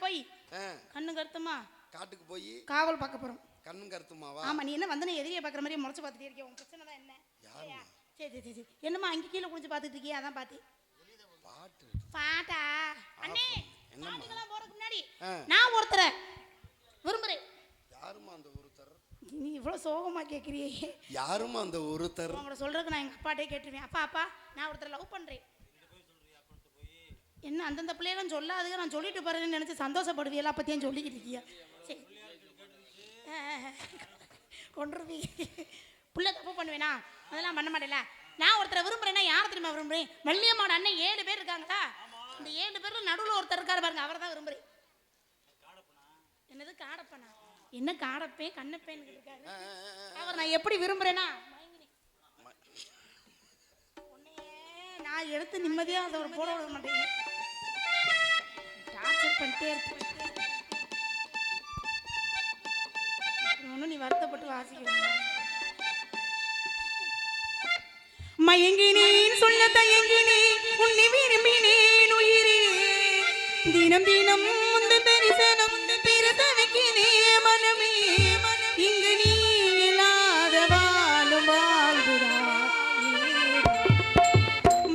போய் கண்ணு கருத்துமா காட்டுக்கு போய் காவல் பார்க்க போறோம். கண்ணு கருத்துமாவா? ஆமா. நீ என்ன வந்து எதிரியை பார்க்குற மாதிரியே முறைச்சு பார்த்துட்டே இருக்கியா? உன் பிரச்சனை தான் என்ன? சரி சரி சரி. என்னம்மா அங்கே கீழே குளிச்சு பார்த்துட்டு இருக்கியா? அதான் பார்த்தேன். பாட்டா அண்ணே, பாட்டுக்கெல்லாம் போறதுக்கு முன்னாடி நான் ஒருத்தரை விரும்புறேன். யாருமா அந்த ஒருத்தர்? நீ இவ்வளவு சோகமா கேட்குறியே. யாருமா அந்த ஒருத்தர்? உங்களோட சொல்றதுக்கு நான் எங்க அப்பாட்டே கேட்டுருவேன். அப்பா அப்பா நான் ஒருத்தரை லவ் பண்றேன். என்ன அந்தந்த பிள்ளைகளும் சொல்லாதுங்க, நான் சொல்லிட்டு போறேன்னு நினைச்சு சந்தோஷப்படுவியெல்லாம் பத்தியும் சொல்லிக்கிட்டு இருக்கியா? சரி கொண்டுருவி பிள்ளை தப்பு பண்ணுவேனா? அதெல்லாம் பண்ண மாட்டேல. நான் ஒருத்தரை விரும்புறேன்னா யாரை தெரியுமா விரும்புறேன்? வள்ளியம்மாவோட அண்ணன் 7 பேர் இருக்காங்களா? இந்த 7 பேர்ல நடுவில் ஒருத்தர் இருக்காரு பாருங்க, அவரை தான் விரும்புறேன். என்னது காடப்பனா? என்ன காடப்பேன் கண்ணப்பேன் இருக்காரு அவர். நான் எப்படி விரும்புறேன்னா நான் எடுத்து நிம்மதியா அதை ஒரு போட விட மாட்டேங்க. டார்ச்சர் பண்ணிட்டே இருப்பேன். ஒன்னும் நீ வருத்தப்பட்டு வாசிக்கிறேன். மயங்கினேன் சொல்ல தயங்கினேன் உன்னை விரும்பினேன் உயிரே. தினம் தினம் முந்த தரிசனம் பிறத வைக்கினே மனமே. இங்கு நீ இல்லாத வாழும் வாழ்வுதா.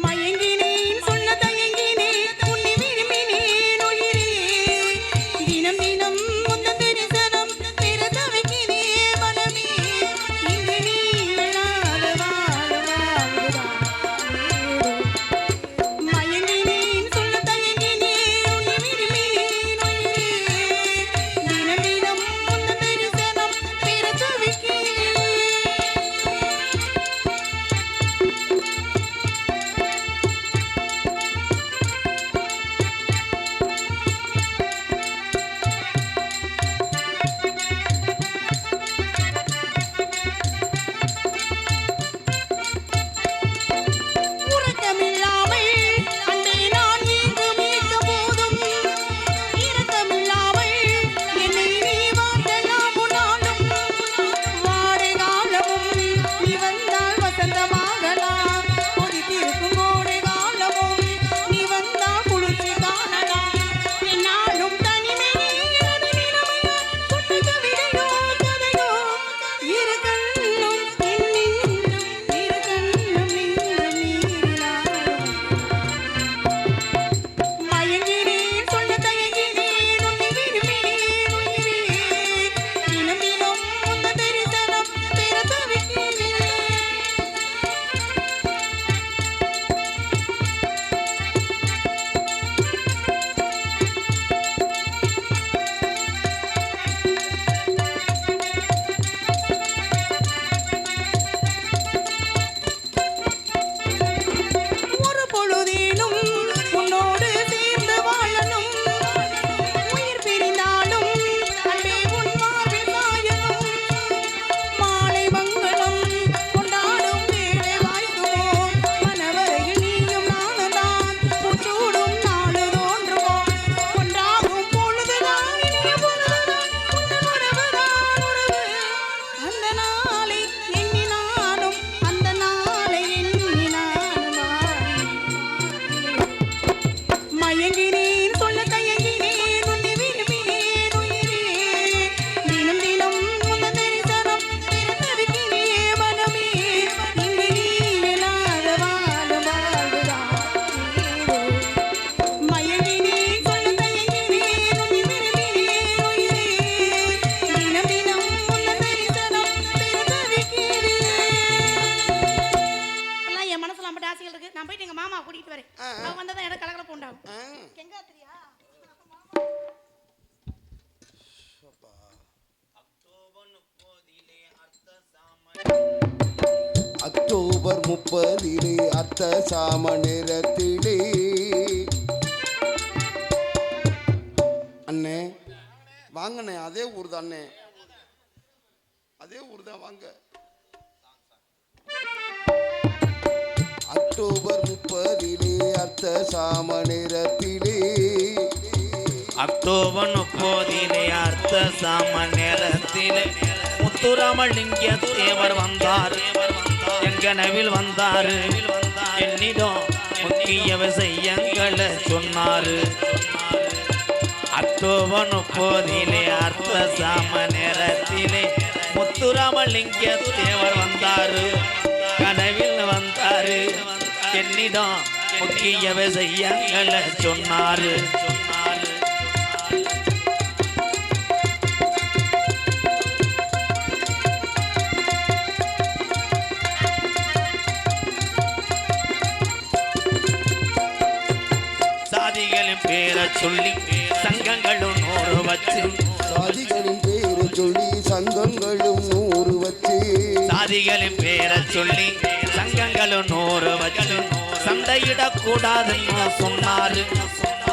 மயங்கினேன் சொல்ல தயங்கினேன் உன்னை விரும்பினேன் உயிரே. தினம் தினம் முந்த தரிசனம் பிறத வைக்கினே மனமே. இங்கு நீ இல்லாத வாழும் வாழ்வுதா. மயங்கினேன் சொல்ல தயங்கினேன் உன்னை விரும்பினேன் உயிரே. தினம் தினம் முந்த தரிசனம் பிறத வைக்கினே. உறக்கமில்லாமல் அன்றே நான் வீங்கு மீட்க போதும். இரக்கமில்லாமல் என்னை நீ வாட்டலாம் உன்னாலும். வாடை காலமும் நீ வந்தால் வசந்தமாகலாம். கொதித்திருக்கும் கோடை காலமும் நீ வந்தால் குளிர்ச்சி காணலாம். என்னாலும் தனிமையில் கொண்டு கவிதையோ கதையோ இரு கண்ணும் என்னின்றும் இரு கண்ணும் நீரும் நீரினாலும். மயங்கினேன் சொல்ல தயங்கினேன் உன்னை விரும்பினேன் உயிரே. தினம் தினம் முந்த தரிசனம் பிறத வைக்கினேன். ஒரு பொழுதேனும் உன்னோடு சேர்ந்து வாழணும். உயிர் பிரிந்தாலும் அன்பே உன் மார்பில் சாயணும். மாலை மங்களம் கொண்டாடும் வேளை வாய்க்குமோ. மனவரையில் நீயும் நானும் தான் முற்றூடும் நாளு தோன்றுவோம். ஒன்றாகும் பொழுதுதான் இனிய பொழுதுதான் உன் உறவுதான் உறவு. அந்த நாளை எண்ணி நானும் அந்த நாளை எண்ணி நானும் மயங்கினேன் சொல்ல தயங்கினேன் உன்னை விரும்பினேன் உயிரே. தினம் தினம் முந்த தரிசனம் பிறந்த வைக்கினே மனமே. இங்கு நீ இல்லாத வாழும் வாழ்வுதா. மயங்கினேன் சொல்ல தயங்கினேன் உன்னை விரும்பினேன் உயிரே. தினம் தினம் முந்த தரிசனம் பிறந்த வைக்கினே. எல்லாம் என் மனசுல அம்பட்டு ஆசைகள் இருக்கு. நான் போயிட்டு எங்க மாமா கூட்டிட்டு வரேன். அவங்க வந்தா எனக்கு கலகலப்பு உண்டாகும். கெங்காத்திரியா அக்டோபர் 30 அர்த்த சாம நேரத்திலே. அண்ணே வாங்கண்ணே, அதே ஊர் தான் அண்ணே, அதே ஊர் தான் வாங்க. அக்டோபர் 30 அர்த்த சாம நேரத்திலே. அக்டோபர் 30 அர்த்த சாம நேரத்திலே முத்துராமலிங்க தேவர் வந்தார். எங்கனவில் வந்தாரு. என்னிடம் முக்கிய விஷயங்களை சொன்னாரு. அக்டோபர் அக்டோபர் 30 அர்த்த சாம நேரத்திலே முத்துராமலிங்க தேவர் வந்தாரு, கனவில் வந்தாரு, என்னிடம் முக்கிய விஷயங்களை சொன்னாரு. சாதிகளின் பேரை சொல்லி சங்கங்களும் 100 வச்சு, சாதிகளின் பேரை சொல்லி சங்கங்களும் 100 வச்சு, சாதிகளின் பேரை சொல்லி சங்கங்களும் 100 வச்சு, சண்டையிடக்கூடாதுன்னு சொன்னாரு,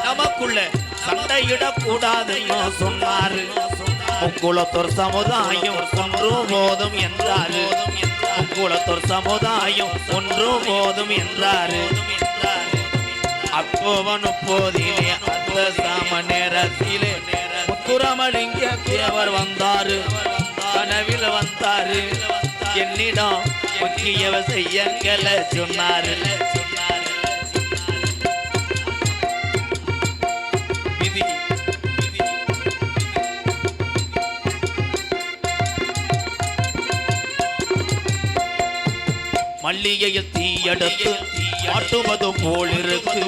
நமக்குள்ள சண்டையிடக்கூடாதுன்னு சொன்னாரு. முக்குளத்தோர் சமுதாயம் ஒன்று போதும் என்றாரு, முக்குளத்தோர் சமுதாயம் ஒன்று போதும் என்றாரு. அக்டோபர் 30 அர்த்த சாம நேரத்திலே முத்துராமலிங்க தேவர் வந்தாரு, கனவில் வந்தாரு, என்னிடம் முக்கிய விஷயங்களை சொன்னாரு. விதி மல்லிகையில் தீயெடுத்து வாட்டுவது போல் இருக்கு,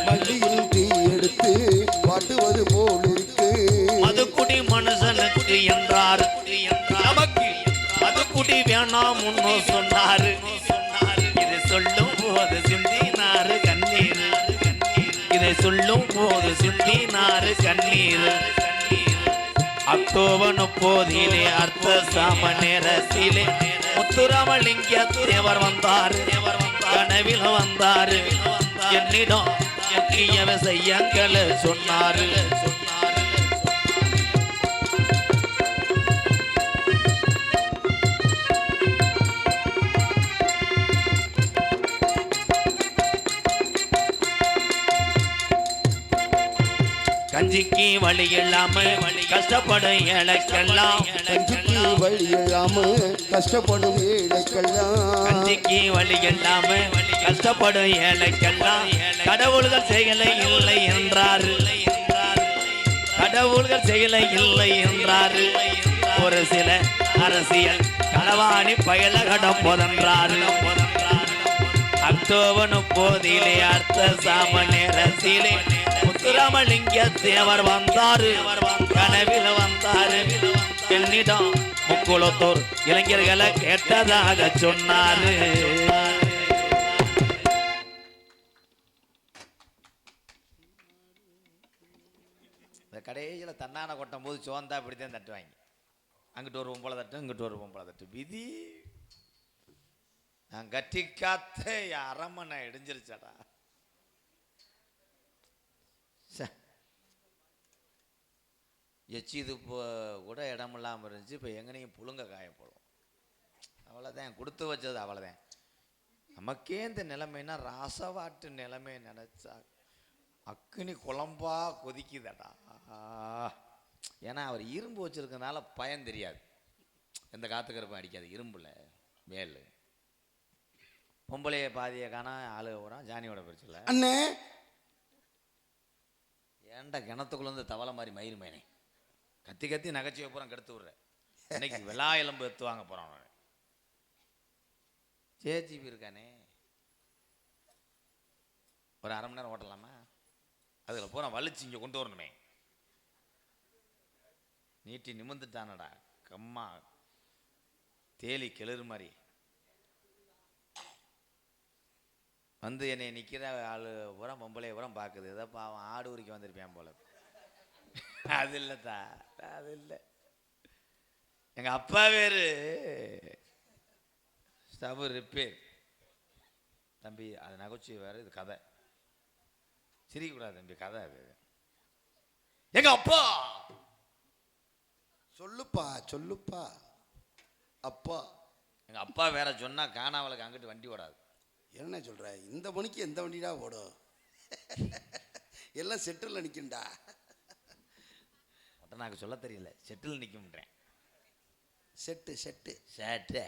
மல்லியில் தீ எடுத்து வாட்டுவது போல் இருக்கு. மதுக்குடி மனுஷனுக்கு என்றார், நமக்கு மதுக்குடி வேணாம் முன்னு சொன்னாரு. இதை சொல்லும் போது சிந்தினாரு கண்ணீர், இதை சொல்லும் போது சிந்தினாரு கண்ணீர். அக்டோபர் 30 அர்த்த சாம நேரத்திலே முத்துராமலிங்க தேவர் வந்தாரு, கனவில் வந்தாரு, என்னிடம் முக்கிய விஷயங்களை சொன்னாரு. கஞ்சிக்கு வழி இல்லாம கஷ்டப்படும் ஏழைக்கெல்லாம், கஞ்சிக்கு வழி இல்லாம கஷ்டப்படும் ஏழைக்கெல்லாம், கஞ்சிக்கு வழி இல்லாம கஷ்டப்படும் ஏழைக்கெல்லாம் கடவுள்கள் செயலை இல்லை என்றாரு, கடவுள்கள் செயலை இல்லை என்றாரு. ஒரு சில அரசியல் களவாணி பயல கடப்பதென்றாரு. அக்டோபர் 30 அர்த்த சாம நேரத்திலே முத்துராமலிங்க தேவர் வந்தாரு, கனவில் வந்தாரு, என்னிடம் முக்குளத்தோர் இளைஞர்களை கேட்டதாக சொன்னாரு. இந்த கடைசியில தன்னான கொட்டும் போது சோந்தா இப்படித்தான் தட்டுவாங்க, அங்கிட்டு ஒரு பொம்பளை தட்டு, இங்கிட்டு ஒரு பொம்பளை தட்டு. விதி நான் கட்டி காத்த அரமனை இடிஞ்சிருச்சாடா. எச்சி இது இப்போ கூட இடம் இல்லாமல் இருந்துச்சு, இப்போ எங்கனையும் புழுங்க காயப்படும். அவ்வளோதான் கொடுத்து வச்சது, அவ்வளோதான். நமக்கே இந்த நிலைமைனா ராசவாட்டு நிலைமை நினச்சா அக்கினி குழம்பா கொதிக்குதடா. ஏன்னா அவர் இரும்பு வச்சிருக்கனால பயம் தெரியாது, எந்த காத்துக்கிறப்ப அடிக்காது இரும்புல மேல். பொம்பளைய பாதியை காணா ஆளு வரான் ஜானியோட பிரச்சனை. அண்ணே ஏன்டா கிணத்துக்குள்ள தவளை மாதிரி மயிறு மேனே கத்தி கத்தி நகைச்சுவை பூரா கெடுத்து விடுற. இன்னைக்கு விழா எலும்பு எடுத்து வாங்க போறான். ஜேஜிபி இருக்கானே, ஒரு அரை மணி நேரம் ஓட்டலாமா? அதில் பூரா வலிச்சு இங்கே கொண்டு வரணுமே. நீட்டி நிமிந்துட்டானடா கம்மா தேலி கிளறு மாதிரி வந்து என்னை நிற்கிற ஆள் பூரா பொம்பளை பூரா பார்க்குது. ஏதோ பாவம் ஆடு உரிக்க வந்திருப்பேன் போல. அது இல்லைத்தா, அது இல்லை. எங்கள் அப்பா வேறு ஸ்டவ் ரிப்பேர் தம்பி. அது நகைச்சுவை வேறு, இது கதை. சிரிக்கக்கூடாது தம்பி, கதை அது. எங்கள் அப்பா சொல்லுப்பா சொல்லுப்பா அப்பா. எங்கள் அப்பா வேற சொன்னால் காணாவளுக்கு அங்கிட்டு வண்டி ஓடாது. என்ன சொல்ற, இந்த மணிக்கு எந்த வண்டிடா ஓடும்? எல்லாம் செட்டில் நிற்கும்டா. எனக்கு சொல்ல தெரியல, செட்டில் நிற்கும்ன்றேன். Set set set.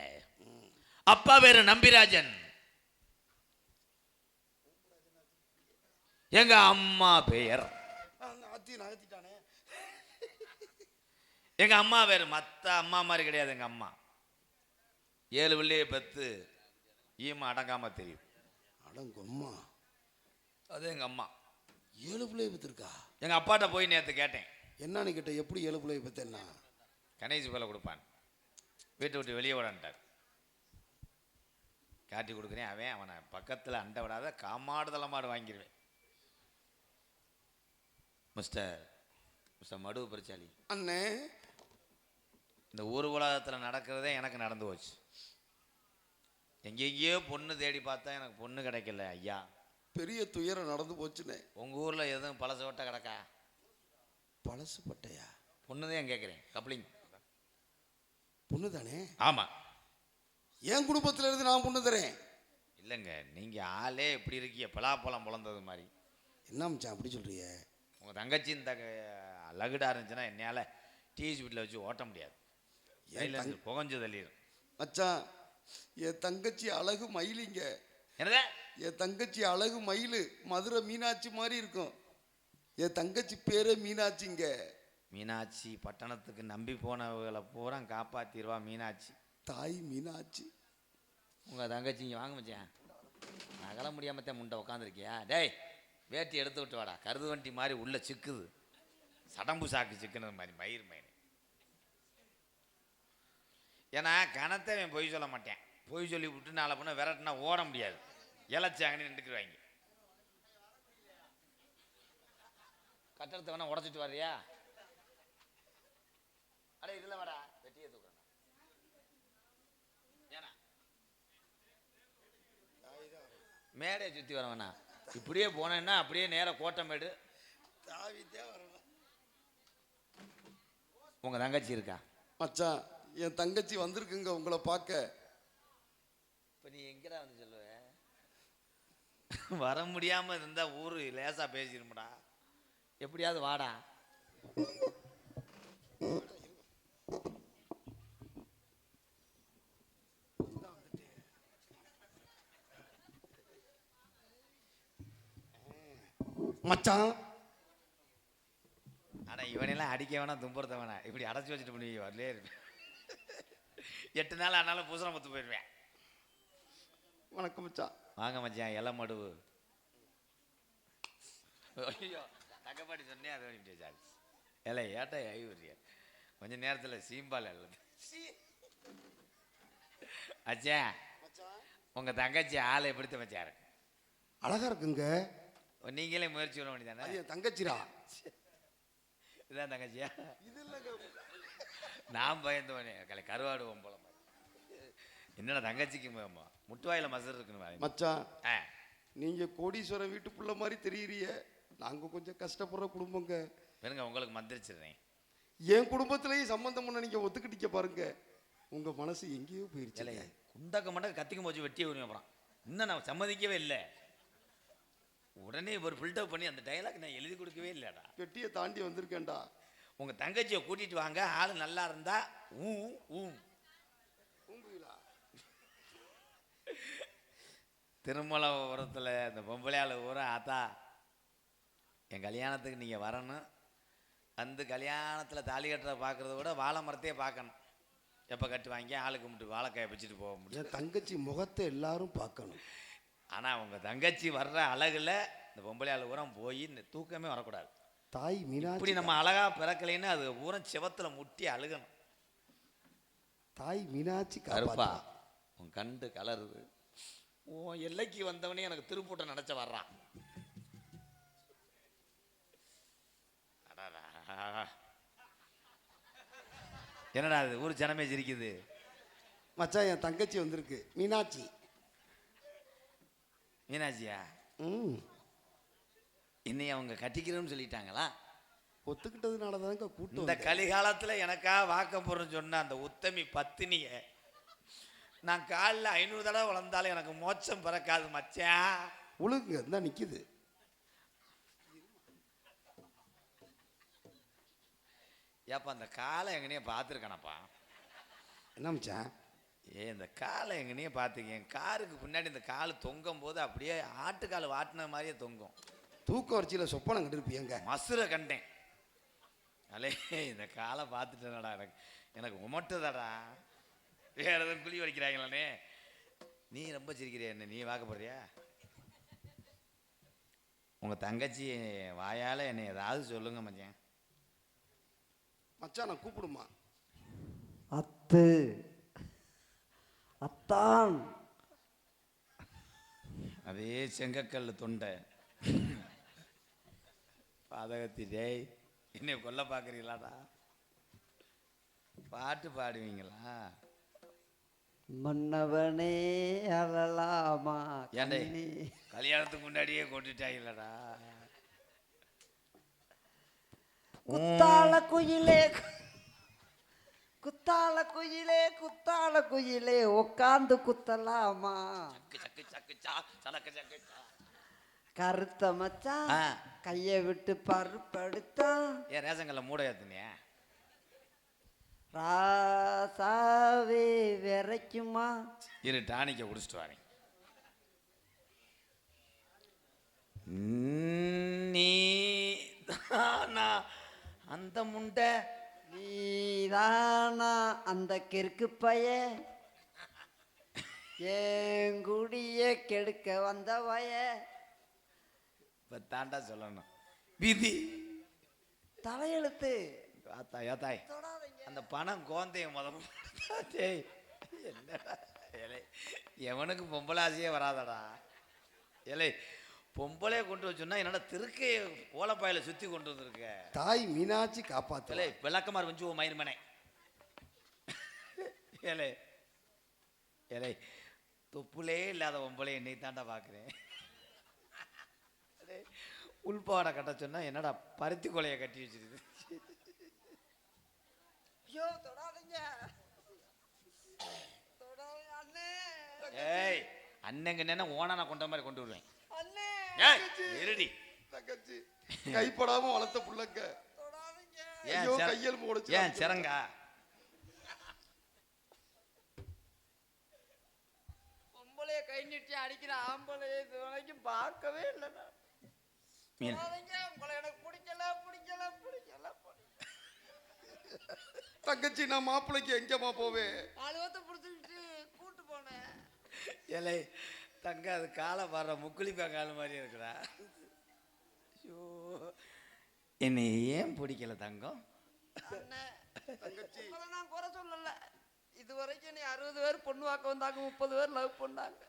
அப்பா பேரு நம்பிராஜன், எங்க அம்மா பெயர் நகர்த்திட்டானே எங்கள் அம்மா வேறு மற்ற அம்மா மாதிரி கிடையாது. எங்கள் அம்மா 7 பிள்ளையை பெற்று ஈமா அடங்காமல் தெரியும். அடங்கம்மா, அது எங்கள் அம்மா 7 பிள்ளைய பத்திருக்கா? எங்கள் அப்பாட்ட போய் நேற்று கேட்டேன். என்னன்னு கேட்ட, எப்படி 7 பிள்ளைய பத்தேன்னா? கணேஷ் போல கொடுப்பான், வீட்டை விட்டு வெளியே விடான்ட்டார். காட்டி கொடுக்குறேன், அவனை பக்கத்தில் அண்டை விடாத காமாடு தலைமாடு வாங்கிடுவேன். மிஸ்டர் மடு பிரச்சாலி அண்ணே, இந்த ஊர் உலகத்தில் நடக்கிறதே எனக்கு நடந்து போச்சு. எங்கெங்கேயோ பொண்ணு தேடி பார்த்தா எனக்கு பொண்ணு கிடைக்கல ஐயா. பெரிய துயரம் நடந்து போச்சுனே. உங்கள் ஊரில் எதுவும் பழசு ஓட்ட கிடக்கா? பழசு பட்டையா? பொண்ணு தான் கேட்குறேன். கப்ளிங் பொண்ணு தானே? ஆமாம். என் குடும்பத்தில் இருந்து நான் பொண்ணு தரேன். இல்லைங்க, நீங்கள் ஆளே எப்படி இருக்கீங்க, பலாப்பழம் பிறந்தது மாதிரி. என்ன மச்சான் அப்படி சொல்றிய? உங்கள் தங்கச்சி இந்த லகுடாக இருந்துச்சுன்னா என்னால் டிவி வீட்டில் வச்சு ஓட்ட முடியாது. புகஞ்சு தள்ளிடும். மச்சான், என் தங்கச்சி அழகு மயிலிங்க. என்னதே? என் தங்கச்சி அழகு மயிலு, மதுரை மீனாட்சி மாதிரி இருக்கும். என் தங்கச்சி பேரே மீனாட்சிங்க. மீனாட்சி பட்டணத்துக்கு நம்பி போனவங்களை பூரா காப்பாற்றிடுவா மீனாட்சி. தாய் மீனாட்சி. உங்கள் தங்கச்சி இங்கே வாங்க மச்சான். நகல முடியாமத்தான் முண்டை உட்காந்துருக்கியா? டேய், வேட்டி எடுத்து விட்டு வாடா. கருது வண்டி மாதிரி உள்ளே சிக்குது, சடம்பு சாக்கு சிக்குனது மாதிரி மயிர் மயிர். ஏன்னா கணத்தை அவன் பொய் சொல்ல மாட்டேன். பொய் சொல்லி விட்டு நாளை பொண்ணை விரட்டினா ஓட முடியாது. இலச்சாங்கன்னு நின்றுக்குவாங்க. கட்டடத்தை வேணா உடச்சிட்டு வர்றியா? அட இதில் வாடா, வெட்டியை தூக்கணும். ஏன்னா மேடையை சுற்றி வர வேணா, இப்படியே போனேன்னா அப்படியே நேராக கோட்டமேடு தாவித்தே வரணும். உங்கள் தங்கச்சி இருக்கா? மச்சான், என் தங்கச்சி வந்திருக்குங்க உங்களை பார்க்க. இப்போ நீ எங்கடா வந்து சொல்லுவ? வர முடியாமல் இருந்தால் ஊர் லேசாக பேசிருமுடா. எப்படியாவது வாடா. மச்சான், ஆனால் இவனெல்லாம் அடிக்க வேணாம், தும்புறத வேணாம். இப்படி அடைச்சி வச்சுட்டு பண்ணி வரலே இருப்பேன். 8 நாள் ஆனாலும் பூசணம் பத்து போயிடுவேன். வணக்கம் மச்சான். வாங்க மச்சான், இலை மடுவு. ஐயோ, தக்கப்பாடி சொன்னே அதை பண்ணிட்டு சார். இலை ஏட்டா ஐவரியா கொஞ்சம் நேரத்தில் சீம்பால் அல்லது அச்சா. உங்கள் தங்கச்சி ஆளை எப்படித்த மச்சாரு? அழகா இருக்குங்க. நீங்களே முயற்சி பண்ண வேண்டியதானே? அது என் தங்கச்சிரா. இதான் தங்கச்சியா? இது இல்லைங்க, நான் பயந்தவனே கருவாடுவோம் போல. என்னடா தங்கச்சிக்கு முட்டுவாயில மசர் இருக்குன்னு. மச்சான், நீங்க கோடீஸ்வரன் வீட்டு புள்ள மாதிரி தெரியுறிய. நாங்க கொஞ்சம் கஷ்டப்படுற குடும்பங்க. வேணுங்க, உங்களுக்கு மந்திரிச்சிடுறேன். என் குடும்பத்திலேயே சம்பந்தம் பண்ண நீங்க ஒத்துக்கிட்டீங்க பாருங்க. உங்க மனசு எங்கேயோ போயிருச்சு. குண்டக்க மட்டும் கத்திக்கும் போச்சு வெட்டியே வருவேன். அப்புறம் இன்னும் நான் சம்மதிக்கவே இல்லை. உடனே ஒரு ஃபில்டர் பண்ணி அந்த டைலாக் நான் எழுதி கொடுக்கவே இல்லைடா. வெட்டியை தாண்டி வந்திருக்கேன்டா. உங்க தங்கச்சியை கூட்டிட்டு வாங்க, ஆளு நல்லா இருந்தா திருமலபுரத்தில் இந்த பொம்பளையாள் ஊரா ஆத்தா, என் கல்யாணத்துக்கு நீங்கள் வரணும். வந்து கல்யாணத்தில் தாலி கட்டுற பார்க்குறத விட வாழை மரத்தையே பார்க்கணும். எப்போ கட்டு வாங்கி ஆளுக்கு மட்டும் வாழைக்காயை வச்சுட்டு போக முடியும். தங்கச்சி முகத்தை எல்லாரும் பார்க்கணும். ஆனால் உங்கள் தங்கச்சி வர்ற அழகில் இந்த பொம்பளையாள் ஊரம் போய் இந்த தூக்கமே வரக்கூடாது. தாய் மீனாட்சி, இப்படி நம்ம அழகா பிறக்கலைன்னு அது ஊரம் செவத்தில் முட்டி அழுகணும். தாய் மீனாட்சி கருப்பா, உன் கண்டு கலருது. உன் எல்லைக்கு வந்தவனே எனக்கு திருப்பூட்டை நினைச்ச வர்றான். என்னடா அது ஊர் ஜனமே சிரிக்குது. மச்சான், என் தங்கச்சி வந்திருக்கு, மீனாட்சி. மீனாட்சியா? இன்னைய அவங்க கட்டிக்கிறோம்னு சொல்லிட்டாங்களா? ஒத்துக்கிட்டதுனால தாங்க கூட்டம். இந்த கலிகாலத்துல எனக்கா வாக்க போறேன்னு சொன்ன அந்த உத்தமி பத்தினிய நான் காலில் 500 தடவை வளர்ந்தாலும் எனக்கு மோட்சம் பிறக்காது மச்சான். உழுகுங்க, தான் நிக்குது. ஏப்பா அந்த காலை எங்கனையே பார்த்துருக்கானப்பா? என்ன மச்சான்? இந்த காலை எங்கனையே பார்த்துக்க. என் காருக்கு பின்னாடி இந்த கால் தொங்கும் போது அப்படியே ஆட்டுக்கால் வாட்டின மாதிரியே தொங்கும். தூக்க வரிச்சியில் சொப்பனம் கண்டிருப்பீங்க. மசுரை கண்டேன். அலே இந்த காலை பார்த்துட்டேனடா, எனக்கு எனக்கு உமட்டுதாடா. வேற எதுவும் குழி வலிக்கிறாங்களானே. நீ ரொம்ப சிரிக்கிறியா, என்ன நீ வாக்கப்படுறியா? உங்க தங்கச்சி வாயால என்னை ஏதாவது சொல்லுங்க மச்சான். மச்சான் நான் கூப்பிடுமா? அத்து, அத்தான். அதே செங்கக்கல் தொண்டை பாதகத்தி. டேய், என்னை கொல்ல பார்க்குறீங்களாடா? பாட்டு பாடுவீங்களா? மன்னவனே அழலாமா ஏன்டே கண்ணே. கல்யாணத்துக்கு முன்னாடியே கொண்டுட்டாங்களடா. குத்தால குயிலே, குத்தால குயிலே, குத்தால குயிலே உட்காந்து குத்தலாமா. சக்கு சக்கு சா சலக்கு சக்கு சா. கருத்த மச்சான் ஆ. கையை விட்டு பருப்படுத்தான். ஏன் ரேஷங்கல்ல மூட ஏத்துனியா? ராசாவே விரைக்குமா. இரு டானிக்க குடிச்சிட்டு வரேன். நீ தானா அந்த முண்டை? நீதானா அந்த கிறுக்கு பைய, என் குடிய கெடுக்க வந்த வய. இப்போ தாண்டா சொல்லணும். விதி தலையெழுத்து. தாய் தாய் அந்த பணம் கோந்தைய டேய் என்னடா ஏலே, எவனுக்கு பொம்பளாசியே வராதடா. ஏலே, பொம்பளை கொண்டு வச்சோன்னா என்னடா திருக்கைய ஓலப்பாயில சுற்றி கொண்டு வந்திருக்க. தாய் மீனாட்சி காப்பாத்தல. ஏலே, விளக்கமாறு வஞ்சு மயிர்மனை. ஏலே ஏலே, தொப்புலே இல்லாத பொம்பளை என்னை தாண்டா பார்க்குறேன். உள்பாடை கட்ட சொன்னா என்னடா பருத்தி கொலையை கட்டி வச்சிருக்கு. ஐயோ தொடாதீங்க, தொடாதீங்க அண்ணே. ஏய், அண்ணங்க என்ன ஓனான கொண்ட மாதிரி கொண்டு வருவேன். அண்ணே ஏய், இருடி. தங்கச்சி கைப்படாம வளர்த்த புள்ளங்க. தொடாதீங்க. ஏன் ஐயோ, கையல் மூடுச்சு. ஏன் சிறங்கா? பொம்பளைய கை நீட்டி அடிக்கிற ஆம்பளைய இது வரைக்கும் பார்க்கவே இல்லைண்ணா. மீன் தொடாதீங்க, உங்களை எனக்கு பிடிக்கல பிடிக்கல பிடிக்கல. தங்கச்சி நான் மாப்பிள்ளைக்கு எங்கம்மா போவேன்? அலுவத்தை பிடிச்சிக்கிட்டு கூட்டு போனேன். ஏலே தங்க, அது காலை பாடுற முக்குளிப்பா கால் மாதிரி இருக்குடா. ஐயோ, என்னை ஏன் பிடிக்கல தங்கம்? அண்ணே, உங்களை நான் குறை சொல்லல. இது வரைக்கும் நீ 60 பேர் பொண்ணு பார்க்க வந்தாங்க, 30 பேர் லவ் பண்ணாங்க.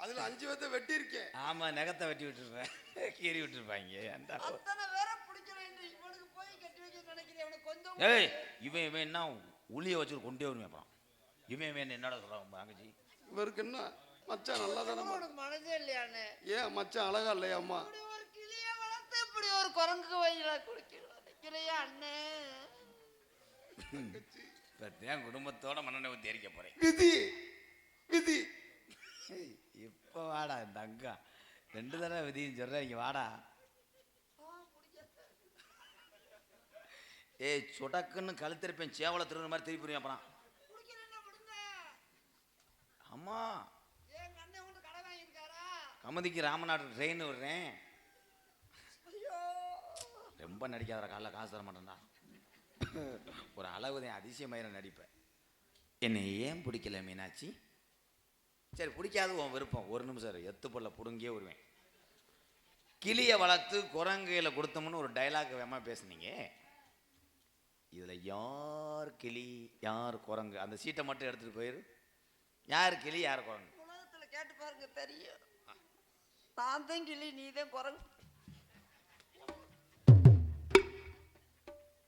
அதுல 5 பேர்த்த வெட்டி இருக்கேன். ஆமா, நகத்தை வெட்டி விட்டுருப்பேன், கீறி விட்டுருப்பாங்க. அத்தனை பேரை பிடிக்கல. இவனுக்கு போய் கட்டி வைக்க நினைக்கிறேன். இவனுக்கு கொஞ்சம் ஏய், இவன் என்ன உளியை வச்சு கொண்டே வருவேன். அப்புறம் இவன் என்னடா சொல்றான் தங்கச்சி? இவருக்கு என்ன மச்சான் நல்லா தானே? உனக்கு மனசே இல்லையானே? ஏன் மச்சான் அழகா இல்லையா அம்மா? இப்படி ஒரு கிளிய வளர்த்து இப்படி ஒரு குரங்கு வயில குடிக்கிறையா அண்ணே? இப்பதான் குடும்பத்தோட மண்ணெண்ணெய் ஊற்றி எரிக்க போறேன். விதி விதி. இப்போ வாடா இந்த அக்கா 2 தடவை விதின்னு சொல்ற. இங்க வாடா. ஏய், சுடக்குன்னு கழுத்திருப்பேன், சேவலை திருடுற மாதிரி திருப்பி போறேன். அப்புறம் அம்மா எங்க அண்ணன் உனக்கு கடை வாங்கியிருக்காரா? கமதிக்கு ராமநாடு ட்ரெயின் விடுறேன். ஐயோ, ரொம்ப நடிக்காத, காலைல காசு தர மாட்டேன்டா. ஒரு அளவுதான் அதிசயமாயிரம் நடிப்பேன். என்னை ஏன் பிடிக்கல மீனாட்சி? சரி, பிடிக்காது உன் விருப்பம். ஒரு நிமிஷம் இரு, எத்து பொருளை பிடுங்கியே வருவேன். கிளியை வளர்த்து குரங்கையில் கொடுத்தோம்னு ஒரு டைலாக் வேமா பேசுனீங்க. இதில் யார் கிளி யார் குரங்கு? அந்த சீட்டை மட்டும் எடுத்துகிட்டு போயிரு. யார் கிளி யார் குரங்கு? உலகத்துல கேட்டு பாருங்க தெரியும். நான் தான் கிளி, நீ தான் குரங்கு.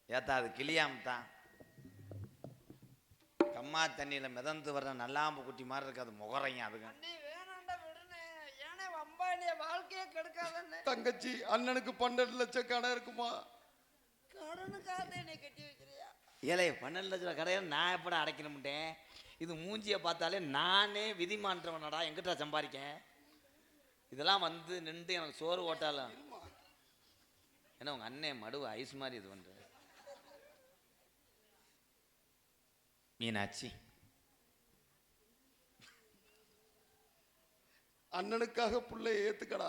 ஏத்தா, அது கிளியாம் தான். கம்மா தண்ணியில் மிதந்து வர்ற நல்லாம்பு குட்டி மாதிரி இருக்காது முகரையும். அதுங்க அண்ணே வேணாண்டா விடுனே. ஏனே வம்பாண்டிய வாழ்க்கையே கெடுக்காதண்ணே. தங்கச்சி அண்ணனுக்கு 12 லட்சம் கடன் இருக்குமா? கடனுக்காக என்னை கட்டி வைக்கிறியா? ஏலே, 12 லட்சம் கடையை நான் எப்படா அடைக்கணும்ட்டேன்? இது மூஞ்சியை பார்த்தாலே நானே விதிமான்றவனடா. எங்கிட்ட சம்பாதிக்கேன்? இதெல்லாம் வந்து நின்று எனக்கு சோறு ஓட்டாலும் ஏன்னா உங்க அண்ணன் மடுவு ஐஸ் மாதிரி இது பண்ற. மீனாட்சி, அண்ணனுக்காக புள்ளைய ஏத்துக்கடா.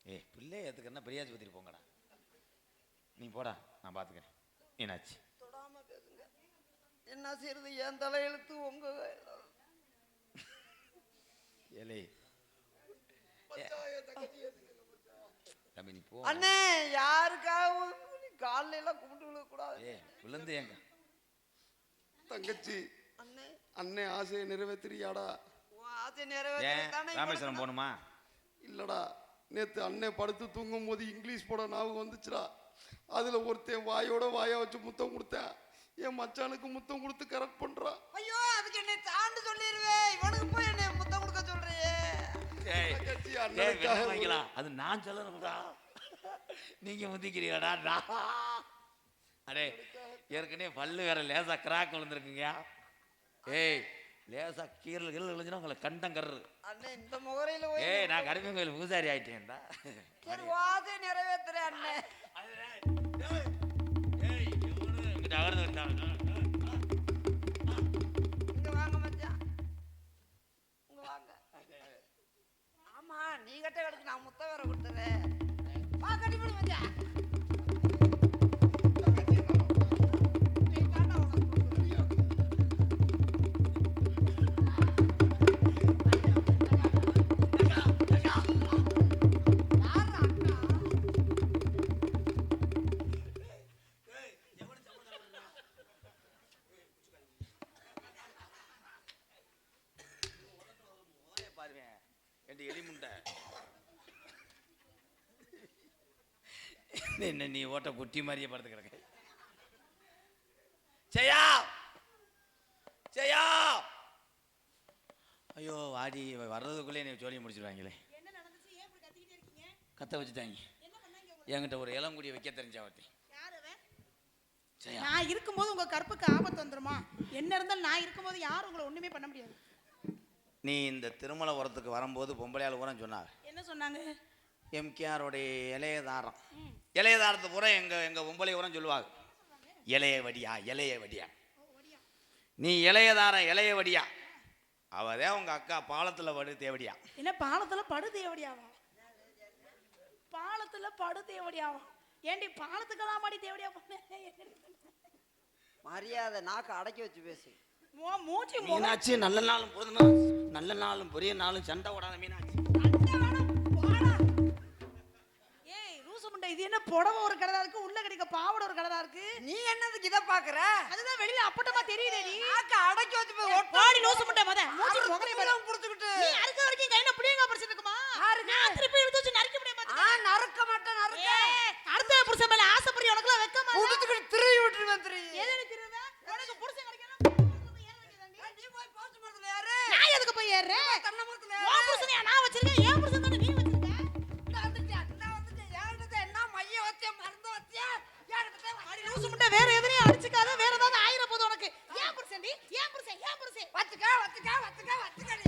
ஏய், பிள்ளை ஏத்துக்கன்னா பெரியாச்சு பத்திரி போங்கடா. நீ போடா, நான் பார்த்துக்கிறேன். என்னாச்சு? தொடாம பேசுங்க. என்ன செய்யறது, என் தலையெழுத்து உங்க ஏலே தம்பி நீ போ. அண்ணே, யாருக்காகவும் காலையில எல்லாம் கும்பிட்டு விழ கூடாது. விழுந்து எங்க தங்கச்சி அண்ணே, அண்ணே ஆசையை நிறைவேற்றியாடா? உன் ஆசை நிறைவேற்ற ராமேஸ்வரம் போகணுமா? இல்லடா, நேத்து அண்ணே படுத்து தூங்கும் போது இங்கிலீஷ் படம் ஞாபகம் வந்துச்சுடா. அதுல ஒருத்தன் வாயோட வாயா வச்சு முத்தம் கொடுத்தேன். என் மச்சானுக்கு முத்தம் கொடுத்து கரெக்ட் பண்றான். ஐயோ, அதுக்கு என்னை சாண்டு சொல்லிடுவேன். இவனுக்கு போய் என்னை முத்தம் கொடுக்க சொல்றியே. தங்கச்சி அண்ணனுக்காக அது நான் சொல்லணும்டா, நீங்க முந்திக்கிறீங்கடா. அடே, ஏற்கனவே பல்லு வேற லேசா கிராக் விழுந்துருக்குங்க. ஏய், லேசா கீரல் கீரல் விழுந்துன்னா உங்களை கண்டம் கர்று. அண்ணே, இந்த முகரையில நான் கருப்பன் கோயில் பூசாரி ஆயிட்டேன்டா. சரி, வாசை நிறைவேற்றுறேன் அண்ணே. இங்க வாங்க மச்சான், இங்க வாங்க. ஆமா, நீ கட்ட கிடக்கு, நான் முத்த வேற கொடுத்துறேன். வா, கட்டி போடு மச்சான். என்ன நீ ஓட்ட குட்டி மாதிரியே படுத்து கிடக்க. ஜெயா, ஜெயா, ஐயோ வாடி, வர்றதுக்குள்ளே நீ ஜோலியை முடிச்சிருவாங்களே. கத்த வச்சுட்டாங்க. என்கிட்ட ஒரு இளங்குடியை வைக்க தெரிஞ்சவத்தி. நான் இருக்கும்போது உங்க கற்புக்கு ஆபத்து வந்துருமா? என்ன இருந்தாலும் நான் இருக்கும்போது யாரும் உங்களை ஒண்ணுமே பண்ண முடியாது. நீ இந்த திருமலை உரத்துக்கு வரும்போது பொம்பளையால் ஊரம் சொன்னாங்க. என்ன சொன்னாங்க? எம்கேஆருடைய இளையதாரம், இளையதாரத்தை பூரா எங்க பொம்பளை ஊரம் சொல்லுவாங்க, இளைய வடியா இளைய வடியா. நீ இளையதாரம் இளைய வடியா, அவதே உங்க அக்கா பாலத்துல படு தேவடியா. என்ன பாலத்துல படு தேவடியாவா? பாலத்துல படு தேவடியாவா? ஏண்டி பாலத்துக்கெல்லாம் மாடி தேவடியா பண்ண? மரியாதை நாக்கு அடக்கி வச்சு பேசு. மூச்சு மீனாட்சி, நல்ல நாளும் பொழுது நாள், நல்ல நாளும் பெரிய நாளும் சண்டை ஓடாத மீனாட்சி. ஏய் ரூசு முண்டை, இது என்ன புடவை ஒரு கலரா இருக்கு, உள்ள கிடைக்க பாவடை ஒரு கலரா இருக்கு. நீ என்னதுக்கு இத பாக்குற? அதுதான் வெளியில அப்பட்டமா தெரியுதே. நீ நாக்கு அடக்கி வச்சு போய் ஓடி ரூசு முண்டை மொத மூச்சு முகரை பரம் புடிச்சிட்டு நீ அறுக்க வரைக்கும் கையில புளியங்க பறிச்சிட்டு இருக்குமா? நான் திருப்பி எடுத்து வச்சு நறுக்க முடிய மாட்டேன். நறுக்க மாட்டேன், நறுக்க. அடுத்த புருஷன் மேல ஆசைப்படி உனக்குலாம் வெக்கமா? புடிச்சிட்டு திருவி விட்டுருவேன். எதுக்கு திருவே? உனக்கு புருஷன் கிடைக்கணும். நீ போய் போஸ்ட் மரத்துல ஏறு. நான் எதுக்கு போய் ஏறேன்? தென்னை மரத்துல ஏறு. உன் புருஷனையா நான் வச்சிருக்கேன்? ஏன் புருஷன் தானே நீ வச்சிருக்க? என்ன மைய வச்சே மறந்து வச்சே லூசு முண்டை, வேற எதுலயும் அடிச்சுக்காத, வேற ஏதாவது ஆயிர போது உனக்கு. ஏன் புருஷன் டி? ஏன் புருஷன்? ஏன் புருஷன்? வச்சுக்க வச்சுக்க வச்சுக்க வச்சுக்கடி.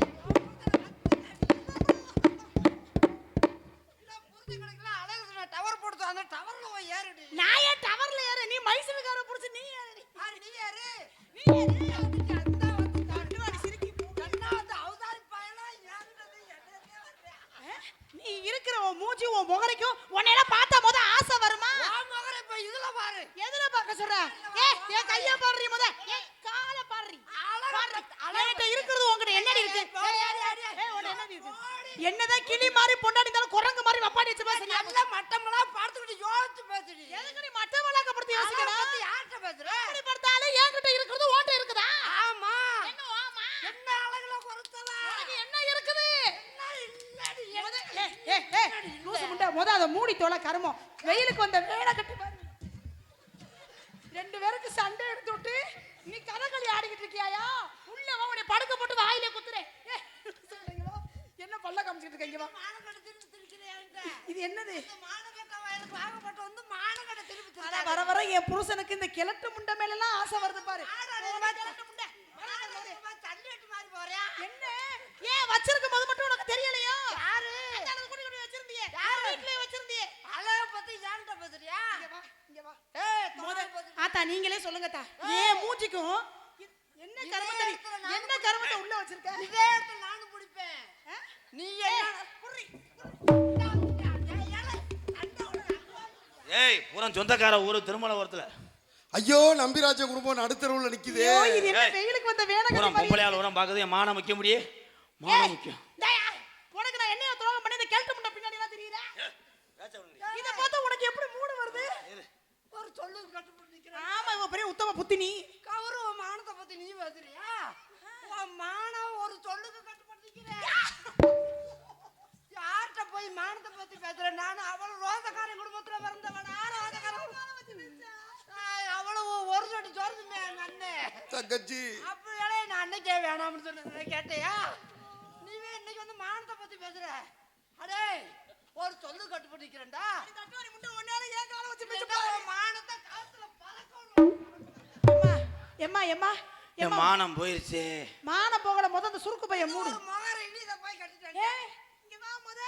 இந்த புருஷன் கணக்குல அழகு சொன்ன டவர் போடுது, அந்த டவர்ல போய் ஏறுடி. நான் ஏன் டவர்ல ஏறு? நீ மைசூர்கார புடிச்சு நீ ஏறு. நீ ஏறு. நீ ஏறு. அந்த வந்து கண்டுவாடி சிரிக்கி கண்ணா அந்த அவதாரி பயனா ஏறுனது என்னதே வரல. நீ இருக்கிற உன் மூஞ்சி உன் முகரைக்கும் உன்னையெல்லாம் பார்த்தா முத ஆசை வருமா? வா மகரே, இப்ப இதுல பாரு. எதுல பார்க்க சொல்ற? என் கைய பாடுறீ முத, கால பாடுறீ. அழகிட்ட இருக்கிறது உன்கிட்ட என்னடி இருக்கு? உன்கிட்ட என்னடி இருக்கு? என்னதான் கிளி மாதிரி பொண்டாடி இருந்தாலும் குரங்கு மாதிரி வப்பாடி வச்சு பேசுறியா? நல்ல மட்டமெல்லாம் பார்த்துக்கிட்டு யோசிச்சு பேசுடி. எதுக்கு நீ மட்டவளாக்க படுத்து யோசிக்கணும்? யார்கிட்ட பேசுற? எப்படி பார்த்தாலும் என்கிட்ட இருக்கிறது உன்கிட்ட இருக்குதா? ஆமா. என்ன ஆமா? என்ன அழகுல பொறுத்தவா? உனக்கு என்ன இருக்குது? என்ன இல்லடி. லூசு முண்டை, முத அதை மூடி தோல கருமம். வெயிலுக்கு வந்த வேலை கட்டி பாரு. ரெண்டு பேருக்கு சண்டை எடுத்து விட்டு நீ கதகளி ஆடிக்கிட்டு இருக்கியாயா? உள்ள வா, உன்னை படுக்க போட்டு வாயிலே குத்துறேன். என்ன பல்ல காமிச்சிட்டு இருக்கீங்க? வா. இது என்னது? வர வர என் புருஷனுக்கு இந்த கிழட்டு முண்டை மேல எல்லாம் ஆசை வருது பாரு. என்ன ஏன் வச்சிருக்கும் போது மட்டும் உனக்கு தெரியலையா? யாரு வச்சிருந்தியே? வீட்லயே வச்சிருந்தியே? அழக பத்தி ஏன்ட்ட பேசுறியா? இங்க வா. ஆத்தா நீங்களே சொல்லுங்கத்தா, ஏன் மூஞ்சிக்கும் என்ன கர்மத்தை என்ன கர்மத்தை உள்ள வச்சிருக்க? இதே இடத்துல நானும் பிடிப்பேன். நீ என்ன ஏய் பூரா சொந்தக்கார ஊரு திருமலபுரத்துல. ஐயோ நம்பிராஜ குடும்பம் நடுத்தரவுல நிக்குது. ஐயோ, இது என்ன வெயிலுக்கு வந்த பூரா வேணாம் பொம்பளையால ஊரம் பாக்குது. என் மானம் முக்கிய முடியே. மானம் முக்கியம். உனக்கு நான் என்ன துரோகம் பண்ணி கேள்வி முன்ன பின்னாடி எல்லாம் தெரியுதா? இத பார்த்தா உனக்கு எப்படி மூடு வருது? ஒரு சொல்லுக்கு கட்டுப்பட்டு நிக்கிறேன். ஆமா, இவ பெரிய உத்தம புத்தினி. கௌரவ மானத்தை பத்தி நீ பேசுறியா? உன் மானம் ஒரு சொல்லுக்கு கட்டுப்பட்டு நிக்கிறேன். யார்கிட்ட போய் மானத்தை பத்தி பேசுறேன்? நானும் அவ்வளவு ரோதக்கார குடும்பத்துல பிறந்தவனா? அவ்வளவு ஒரு சொட்டு சொல்லுமே எங்க அண்ணன் தங்கச்சி. அப்படியே நான் அன்னைக்கே வேணாம்னு சொன்னதை கேட்டியா? நீவே இன்னைக்கு வந்து மானத்தை பத்தி பேசுற. அடே ஒரு சொல்லு கட்டுப்பட்டு நிக்கிறேன்டா. மானத்தை காத்துல பறக்கணும். எம்மா எம்மா என் மானம் போயிருச்சு. மானம் போகல, முத அந்த சுருக்கு பைய மூடு. ஒரு மகரை நீ இதை போய் கட்டிட்டேன். ஏய், இங்க வா முத.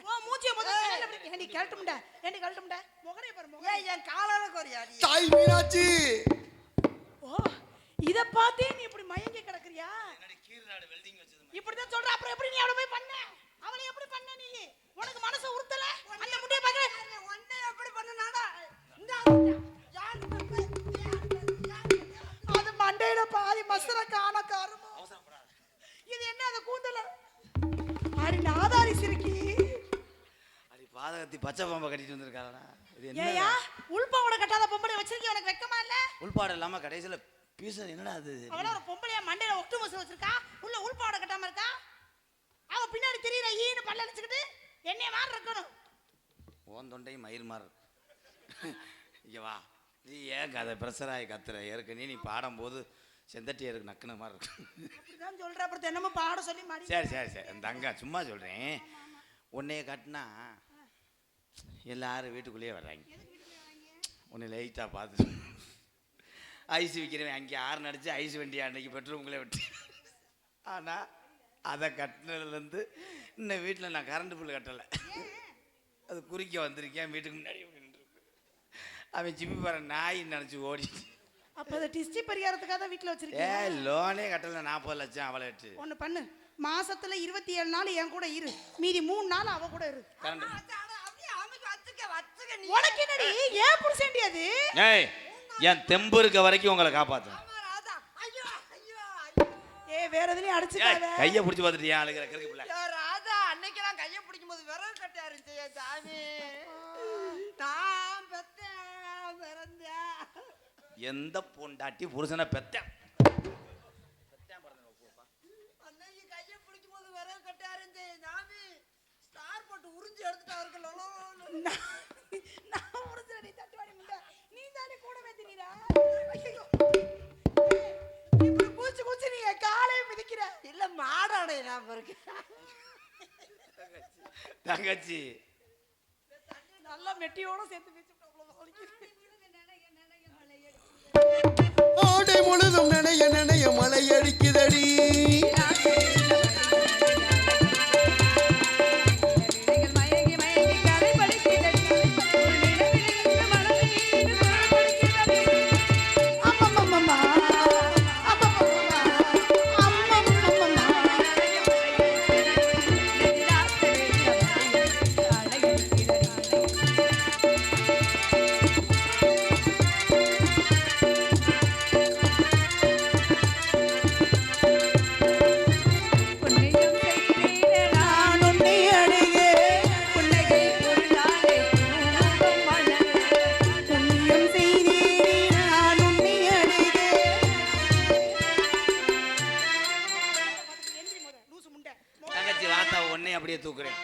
ஓ மூஞ்சிய முத மேல அப்படி. ஏண்டி கழட்டும்டா? ஏண்டி கழட்டும்டா? முகரைய பாரு முகரை. ஏய் என் காலால கோரியாடி. தாய் மீனாட்சி. ஓ, இத பார்த்தே நீ இப்படி மயங்கி கிடக்குறியா? என்னடி கீர்நாடு வெல்டிங் வச்சது. இப்படி தான் சொல்ற. அப்புறம் எப்படி நீ அவளை போய் பண்ண? அவளை எப்படி பண்ண நீ? உனக்கு மனசு உறுத்தல? அந்த முட்டைய பாக்க ஒண்ணே எப்படி பண்ணனாடா? இந்த அது மண்டையில பாதி மசர காண காருமோ. இது என்ன அந்த கூந்தல? அடி நாதாரி சிரிக்கி. அடி பாதகத்தி பச்சை பாம்பை கட்டிட்டு வந்திருக்காளா? இது ஏயா, என்ன? உள்பாவோட கட்டாத பொம்பளை வச்சிருக்கீ, உனக்கு வெக்கமா இல்ல? உள்பாடு இல்லாம கடைசியில பீச என்னடா அது? அவள ஒரு பொம்பளையா மண்டையில ஒட்டு மசு வச்சிருக்கா, உள்ள உள்பாவோட கட்டாம இருக்கா? அவ பின்னாடி தெரியற ஈன்னு பல்ல அடிச்சுக்கிட்டு என்னைய மாதிரி இருக்கணும். ஓன் தொண்டையும் மயிர் மாறு. இங்க வா. நீ ஏன் கதை பிரஷராகி கத்துற? ஏற்கனவே நீ பாடும்போது செந்தட்டியருக்கு நக்குன மாதிரி இருக்கும். அப்படிதான் சொல்ற. அப்புறம் என்னமோ பாட சொல்லி மாடி. சரி சரி சரி, இந்த அங்க சும்மா சொல்றேன். உன்னைய கட்டினா எல்லாரும் வீட்டுக்குள்ளேயே வர்றாங்க. உன்னை லைட்டாக பார்த்து ஐஸ் விற்கிறவன் அங்கே ஆறு நடிச்சு ஐஸ் வண்டி அன்னைக்கு பெட்ரூம்களே விட்டு. ஆனால் அதை கட்டினதுலேருந்து இன்னும் வீட்டில் நான் கரண்ட் பில் கட்டலை. அது குறிக்க வந்திருக்கேன் வீட்டுக்கு முன்னாடி நின்றுருக்கு. அவன் ஜிம்மி பாரு நாய் நினச்சி ஓடி. அப்ப அதை டிஸ்டி பரிகாரத்துக்காக தான் வீட்டுல வச்சிருக்கேன். லோனே கட்டல 40 லட்சம் அவளை விட்டு. ஒண்ணு பண்ணு, மாசத்துல 27 நாள் என் கூட இரு, மீதி 3 நாள் அவ கூட இரு. கரண்ட் அப்படியே அமைக்கு வச்சுக்க நீ. உனக்கு என்னடி ஏன் புடிச்சேன்டி அது? ஏய், என் தெம்பு இருக்க வரைக்கும் உங்களை காப்பாத்து. ஆமா ராதா. ஐயோ ஐயோ ஏய், வேற எதுலயும் அடிச்சுக்காத. கையை பிடிச்சி பார்த்துட்டியா அழுகிற கிறுக்கு பிள்ளை. ஐயோ ராதா, அன்னைக்கெல்லாம் கையை பிடிக்கும் போது விரல் கட்டா இருந்துச்சு என் சாமி. நான் பெத்தேன் பிறந்தேன். எந்த பொண்டாட்டி புருஷனை பெத்தேன்? அன்னைக்கு கையை பிடிக்கும் போது விரல் கட்டா இருந்துச்சு சாமி. ஸ்டார் போட்டு உறிஞ்சி எடுத்துட்டார்கள். நான் உருதுற நீ தட்டுவாடி முண்டா. நீ தானே கூடவே தினிடா. ஐயோ, இப்படி பூச்சி பூச்சி நீ காலே மிதிக்கிற. இல்ல மாடாடே நான் இருக்கு. தங்கச்சி நல்லா மெட்டியோட சேர்த்து மிதிச்சுட்டு அவ்வளவு வலிக்குது. ஆடை முழுதும் நனைய நனைய மழை அடிக்குதடி. அப்படியே தூக்குறேன்.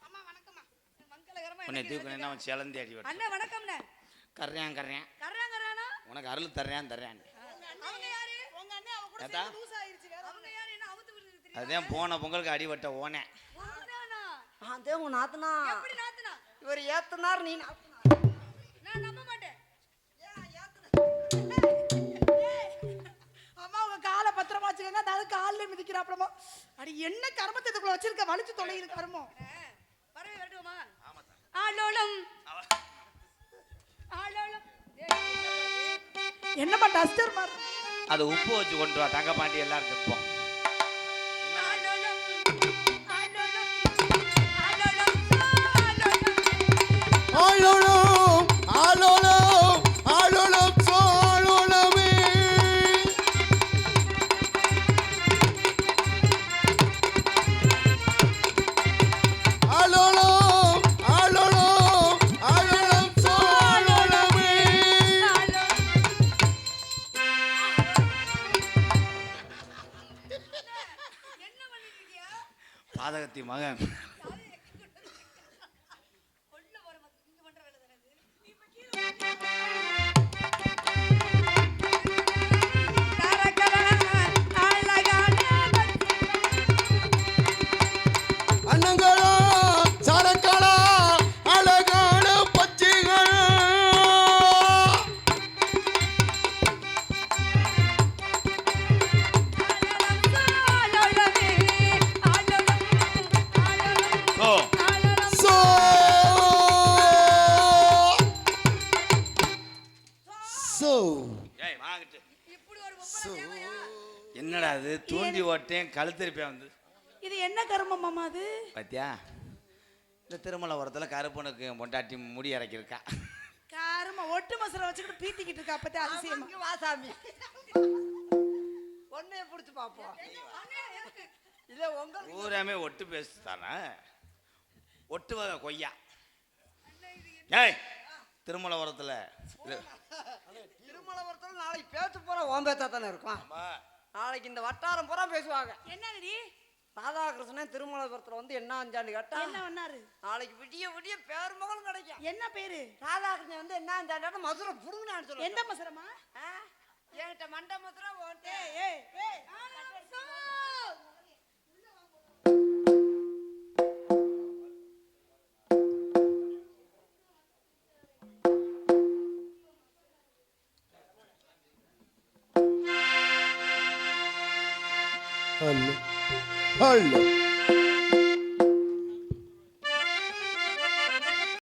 அம்மா வணக்கம்மா. உன்னை தூக்குறேன்னா அவன் சிலந்தி அடி வரும். அண்ணா வணக்கம்ண்ணே. கர்றேன் கர்றேன் கர்றாங்கறானா? உனக்கு அருள் தர்றேன் தர்றேன். அவங்க யாரு? உங்க அண்ணே அவ கூட சேர்ந்து லூஸ் ஆயிருச்சு. வேற அவங்க யாரு? என்ன அவுத்து விடுறது? அதான் போன பொங்கலுக்கு அடிபட்ட ஓனே. அவங்கதானா? அதே உன் நாத்தனா. எப்படி நாத்தனா? இவர் ஏத்தனார் நீ நாத்தனா. நான் நம்ப மாட்டேன். ஏன் ஏத்தனா? அம்மா உங்க காலை பத்திரமா வச்சுக்கங்க. நான் கால்ல மிதிக்கிறாப்லமா. அடி என்ன கர்மத்தை இதுக்குள்ள வச்சிருக்க? வலிச்சு தொலையுது கர்மம். பரவே வரட்டுமா? ஆமா தான். ஆலோலம். ஆலோலம். என்னமா டஸ்டர் மார்? அது உப்பு வச்சு கொண்டு வா தங்க பாண்டி எல்லாரும் திப்போம். ஆலோலம். ஆலோலம். ஆலோலம். ஆலோலம் பராசக்தி மகன். அண்ணங்களா சரக்களா அழகான பச்சைகள் ஓ சோ சோ ஏய் வாங்கிட்டு என்னடா அது தூண்டி ஓட்டேன் கழுத்திருப்பேன் வந்து இது என்ன கருமம் மாமா அது? பாத்தியா இந்த திருமலபுரத்தில் கருப்பனுக்கு பொண்டாட்டி முடி இறக்கியிருக்கா. கரும ஒட்டு மசுரை வச்சுக்கிட்டு பீத்திக்கிட்டு இருக்கா அப்பத்தே அதிசயமா. இங்க வா சாமி ஒன்னே புடிச்சு பாப்போம். இல்ல உங்களுக்கு ஊராமே ஒட்டு பேசுதானே ஒட்டு வகை கொய்யா. ஏய் திருமலபுரத்தில் திருமலபுரத்துல நாளைக்கு பேச்சு போற ஓம்பேத்தா தானே இருக்கும். நாளைக்கு இந்த வட்டாரம் பூரா பேசுவாங்க. என்னடி ராதாகிருஷ்ணன் திருமலபுரத்துல வந்து என்ன அஞ்சாண்டு கேட்டா என்ன பண்ணாரு? நாளைக்கு விடிய விடிய பேர் மகளும் கிடைக்கும். என்ன பேரு? ராதாகிருஷ்ணன் வந்து என்ன அஞ்சாண்டு மதுரை புடுங்கினான்னு சொல்லுவாங்க. எந்த மசுரமா? என்கிட்ட மண்ட மதுரை ஓட்டே ஏய் ஏய் ஹலோ ஹலோ